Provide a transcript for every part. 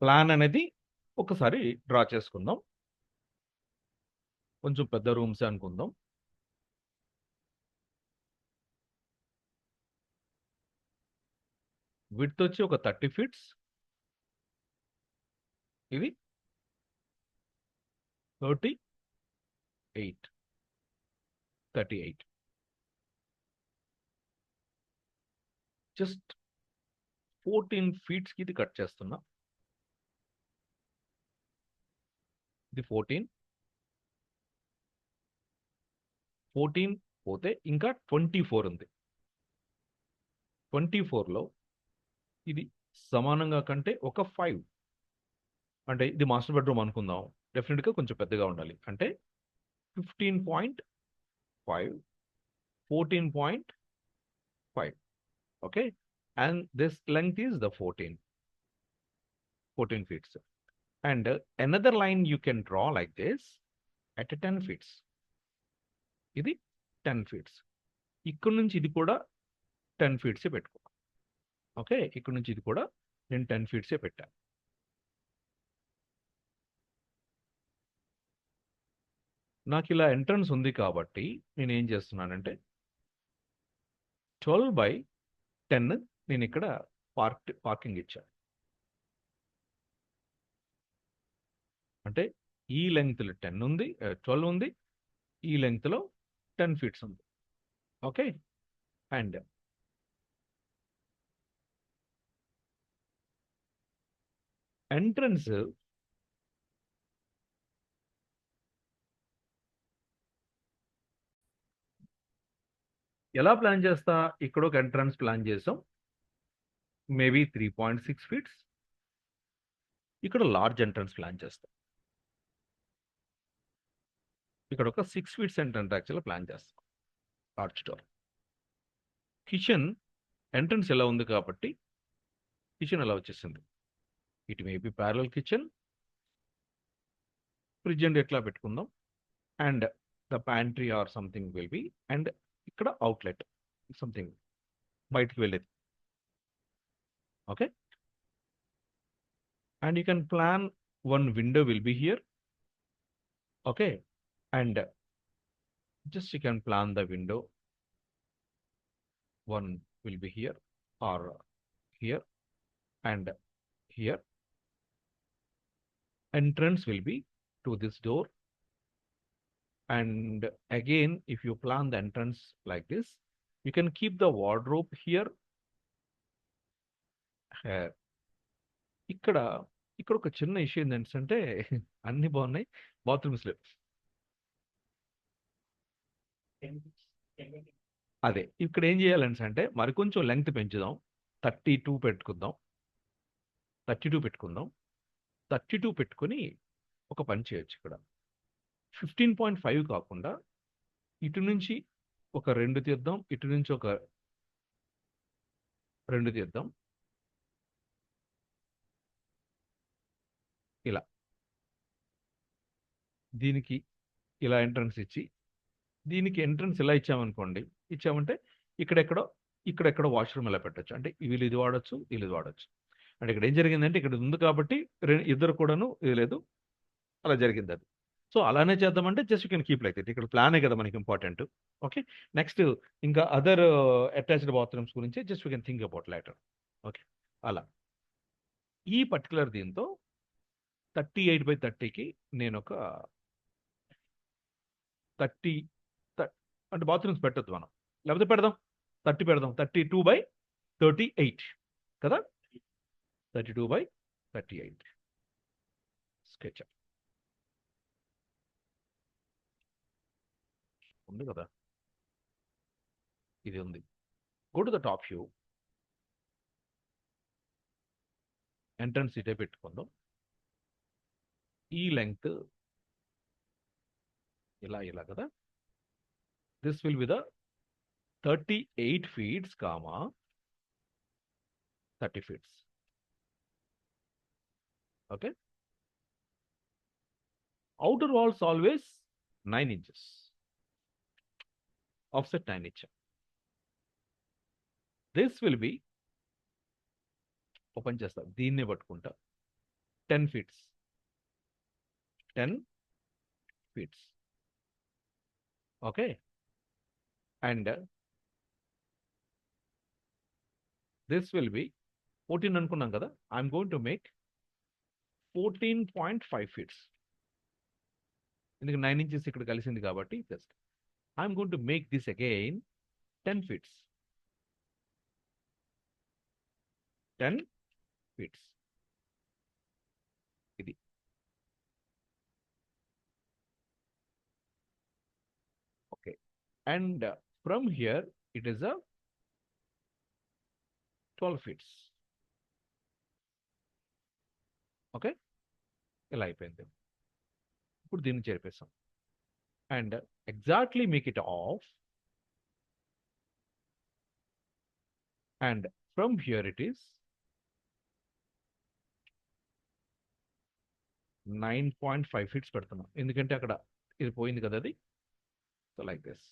Plan అనేది ఒకసారి draw చేసుకుందాం. కొంచెం పెద్ద రూమ్సే అనుకుందాం. విడ్త్ వచ్చి ఒక 30 ఫీట్స్. ఇది 38 జస్ట్ 14 ఫీట్స్కి ఇది కట్ చేస్తున్నా. ఇది 14 పోతే ఇంకా 24 ఉంది. 24లో ఇది సమానంగా కంటే ఒక 5 అంటే ఇది మాస్టర్ బెడ్రూమ్ అనుకుందాం. డెఫినెట్గా కొంచెం పెద్దగా ఉండాలి. అంటే 15.5 14.5. Okay, and this length is the 14 feet. And another line you can draw like this at 10 feet. ఇది 10 feet. ఇక్కడ నుంచి ఇది కూడా 10 feet పెట్టుకో. ఓకే, ఇక్కడ నుంచి ఇది కూడా నేను 10 feet పెట్టాను. నాకు ఇలా ఎంట్రన్స్ ఉంది కాబట్టి నేను ఏం చేస్తున్నానంటే 12/10 నేను ఇక్కడ పార్కింగ్ ఇచ్చాను. అంటే ఈ లెంగ్త్లో 10 ఉంది, 12 ఉంది. ఈ లెంగ్త్లో 10 feet ఉంది. ఓకే, అండ్ ఎంట్రన్స్ ఎలా ప్లాన్ చేస్తా? ఇక్కడ ఒక ఎంట్రన్స్ ప్లాన్ చేసాం, మేబీ 3.6 feet. ఇక్కడ లార్జ్ ఎంట్రన్స్ ప్లాన్ చేస్తాం. ఇక్కడ ఒక 6 feet ఎంట్రన్స్ యాక్చువల్గా ప్లాన్ చేస్తాం. Arch door. కిచెన్ ఎంట్రన్స్ ఎలా ఉంది కాబట్టి కిచెన్ ఎలా వచ్చేసింది. It may be parallel kitchen. Fridge and ఎట్లా పెట్టుకుందాం. And the pantry or something will be. And ఇక్కడ అవుట్లెట్ సంథింగ్ బయటికి వెళ్ళేది. Okay, and you can plan one window will be here. Okay, and just you can plan the window. One will be here or here and here. Entrance will be to this door. And again, if you plan the entrance like this, you can keep the wardrobe here. ఇక్కడ ఒక చిన్న issue ఏంటంటే అన్ని బాగున్నాయి, bathrooms లేవు. అదే ఇక్కడ ఏం చేయాలని అంటే మరి కొంచెం లెంగ్త్ పెంచుదాం. 32 పెట్టుకుందాం. 32 పెట్టుకొని ఒక పని చేయొచ్చు. ఇక్కడ 15.5 కాకుండా ఇటు నుంచి ఒక 2 తీద్దాం, ఇటు నుంచి ఒక 2 తీద్దాం. ఇలా దీనికి ఇలా ఎంట్రన్స్ ఇచ్చి, దీనికి ఎంట్రన్స్ ఇలా ఇచ్చామనుకోండి. ఇచ్చామంటే ఇక్కడెక్కడో వాష్రూమ్ ఇలా పెట్టచ్చు. అంటే వీళ్ళు ఇది వాడచ్చు, వీళ్ళు ఇది వాడచ్చు. అంటే ఇక్కడ ఏం జరిగిందంటే ఇక్కడ ఉంది కాబట్టి ఇద్దరు కూడాను ఇది లేదు, అలా జరిగింది అది. సో అలానే చేద్దామంటే just you can keep like it. ఇక్కడ ప్లానే కదా మనకి ఇంపార్టెంట్. ఓకే, నెక్స్ట్ ఇంకా అదర్ అటాచ్డ్ బాత్రూమ్స్ గురించి just you can think about later. Okay, అలా ఈ పర్టికులర్ దీంతో 38/30కి నేను ఒక 30 అంటే బాత్రూమ్స్ పెట్టద్దు మనం, లేకపోతే పెడదాం 30 పెడదాం. 32/38 కదా, 32/38 స్కెచ్ ఉంది కదా. ఇది ఉంది. Go to the top view. Entrance ఇటే పెట్టుకుందాం. ఈ లెంగ్త్ ఇలా కదా. This will be the 38 feet, 30 feet. Okay, outer walls always 9 inches, offset 9 inches. This will be open చేస్తా, దీన్నే పట్టుకుంటా. 10 feet. 10 feet. Okay. And this will be 14 అనుకున్నాం కదా. I'm going to make 14.5 feet. ఎందుకంటే 9 inches ఇక్కడ కలిసింది కాబట్టి just I'm going to make this again 10 feet. 10 feet. ఇది. Okay. And from here it is a 12 feet. Okay, ఇలా అయిపోయింది. ఇప్పుడు దీన్ని చేర్పేస్తాం and exactly make it off and from here it is 9.5 feet పెడుతున్నాం, ఎందుకంటే అక్కడ ఇది పోయింది కదా అది. So like this.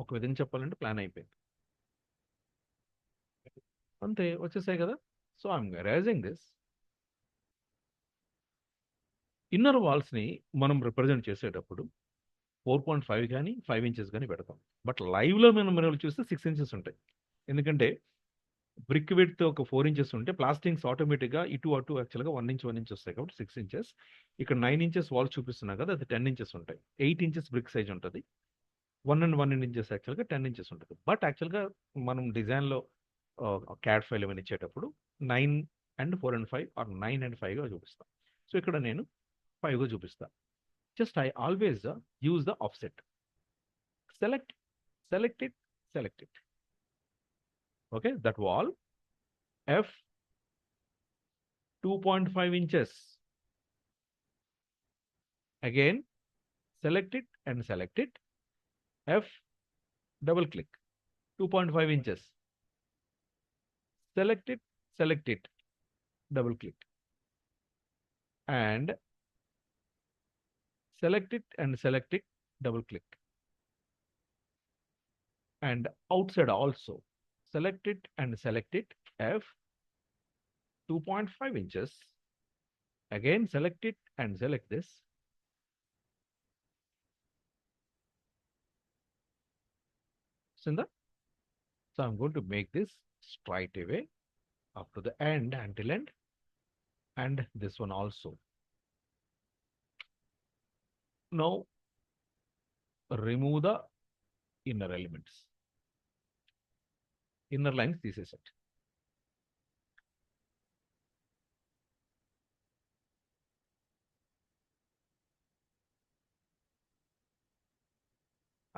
ఒక విధంగా చెప్పాలంటే ప్లాన్ అయిపోయింది అంతే, వచ్చేసాయి కదా. So I'm raising this. Inner వాల్స్ని మనం రిప్రజెంట్ చేసేటప్పుడు 4.5 కానీ 5 inches కానీ పెడతాం. బట్ లైవ్లో మనం చూస్తే 6 inches ఉంటాయి. ఎందుకంటే బ్రిక్ విడ్త్ ఒక 4 inches ఉంటే ప్లాస్టింగ్స్ ఆటోమేటిక్గా ఇటు అటు యాక్చువల్గా 1 inch వస్తాయి కాబట్టి 6 inches. ఇక్కడ 9 inches వాల్ చూపిస్తున్నా కదా, అది 10 inches ఉంటాయి. 8 inches బ్రిక్ సైజ్ ఉంటుంది. 1 inches యాక్చువల్గా 10 inches ఉంటుంది. బట్ యాక్చువల్గా మనం డిజైన్లో క్యాడ్ ఫైల్ ఏమైనా ఇచ్చేటప్పుడు 9 and 4 and 5 ఆర్ 9 and 5గా చూపిస్తాం. సో ఇక్కడ నేను 5గా చూపిస్తాను. Just I always use the offset. Select it. Okay, that wall F 2.5 inches. Again, select it and select it. F, double click, 2.5 inches. Select it, double click. And select it and select it, double click. And outside also, select it and select it, F 2.5 inches. Again, select it and select this. So I'm going to make this straight away up to the end, until end, and this one also. Now remove the inner elements. Inner lines తీసేసేట్.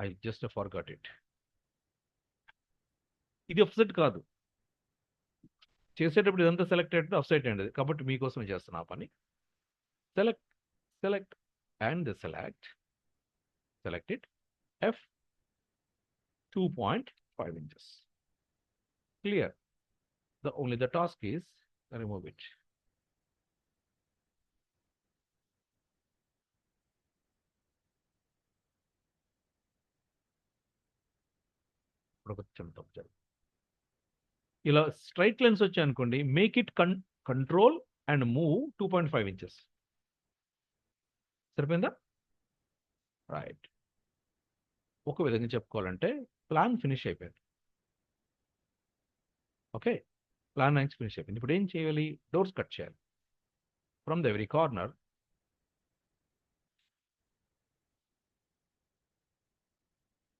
I just forgot it. ఇది offset కాదు, చేసేటప్పుడు ఇదంతా select అయితే offset అండి, కాబట్టి మీకోసమే చేస్తున్నా ఆ పని. Select and select it, F 2.5 inches. Clear. Only the task is remove it. ఇలా స్ట్రైట్ లైన్స్ వచ్చాయి అనుకోండి, make it control and move 2.5 inches. సరిపోయిందా? రైట్. ఒక విధంగా చెప్పుకోవాలంటే ప్లాన్ ఫినిష్ అయిపోయింది. ఓకే, ప్లాన్ లైన్స్ ఫినిష్ అయిపోయింది. ఇప్పుడు ఏం చేయాలి? డోర్స్ కట్ చేయాలి. From the every corner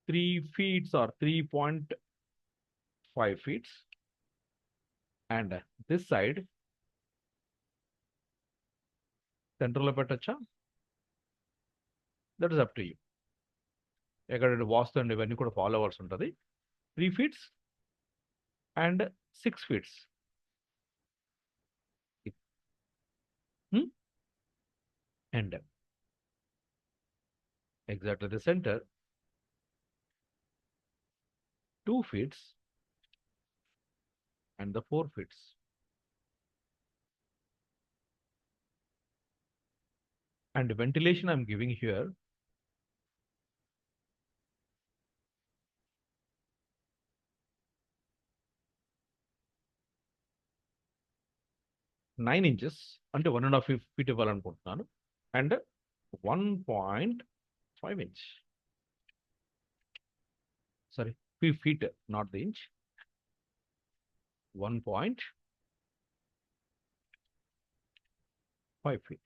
3 feet or 3.5 feet, and this side సెంటర్లో పెట్టచ్చా? That is up to you. ఎక్కడ వాస్తు అండ్ ఇవన్నీ కూడా ఫాలో అవ్వాల్సి ఉంటుంది. 3 feet and 6 feet. And exactly the center 2 feet and the 4 feet. And ventilation I'm giving here 9 inches అంటే 1.5 feet ఇవ్వాలనుకుంటున్నాను. And 1.5 inch, sorry, feet, not the inch. 1.5 feet.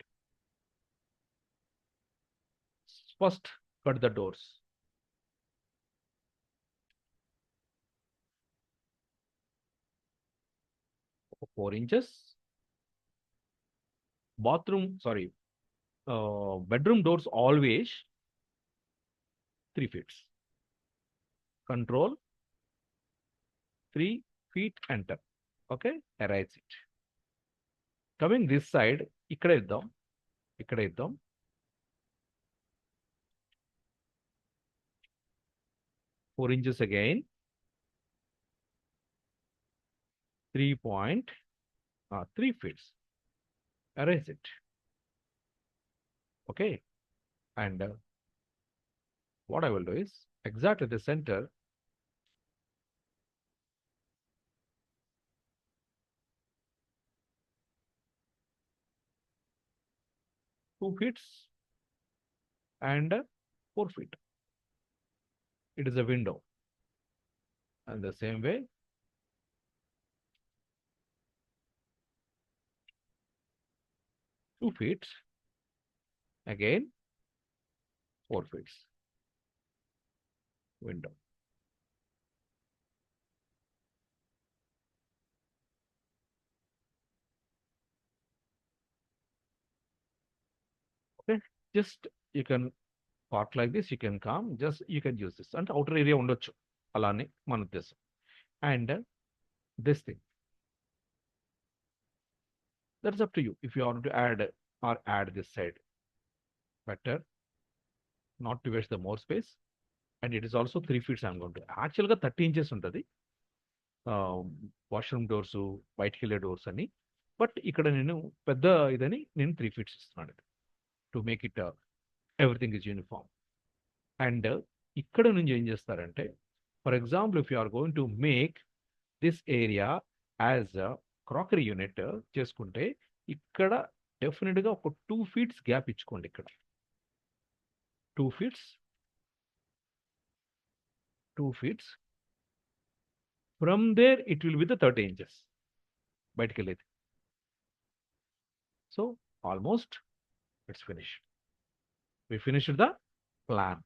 First, cut the doors. For 4 inches. Bedroom doors always 3 feet. Control 3 feet, enter. Okay, erase it. Coming this side, ikkada iddam. 4 inches again. 3 feet. Erase it. Okay, and what I will do is exactly the center. 2 feet and 4 feet. It is a window. And the same way, 2 feet, again 4 feet, window. Okay, just you can part like this, you can come, just you can use this. And outer area undochu alani mana uddesam. And this thing, that's up to you. If you want to add this side, better not to waste the more space. And it is also 3 feet. I'm going to actually 30 inches untadi washroom doors, బయటికి వెళ్ళే doors అని. But ఇక్కడ నేను పెద్ద ఇదని నేను 3 feet ఇస్తున్నాను to make it everything is uniform. And ఇక్కడ నుంచి ఏం చేస్తారంటే, for example if you are going to make this area as crockery unit చేసుకుంటే, ఇక్కడ డెఫినెట్గా ఒక 2 feet గ్యాప్ ఇచ్చుకోండి. ఇక్కడ 2 feet, 2 feet. From there, it will be the 30 inches. బయటికి వెళ్ళేది. So almost it's finished. We finished the plan.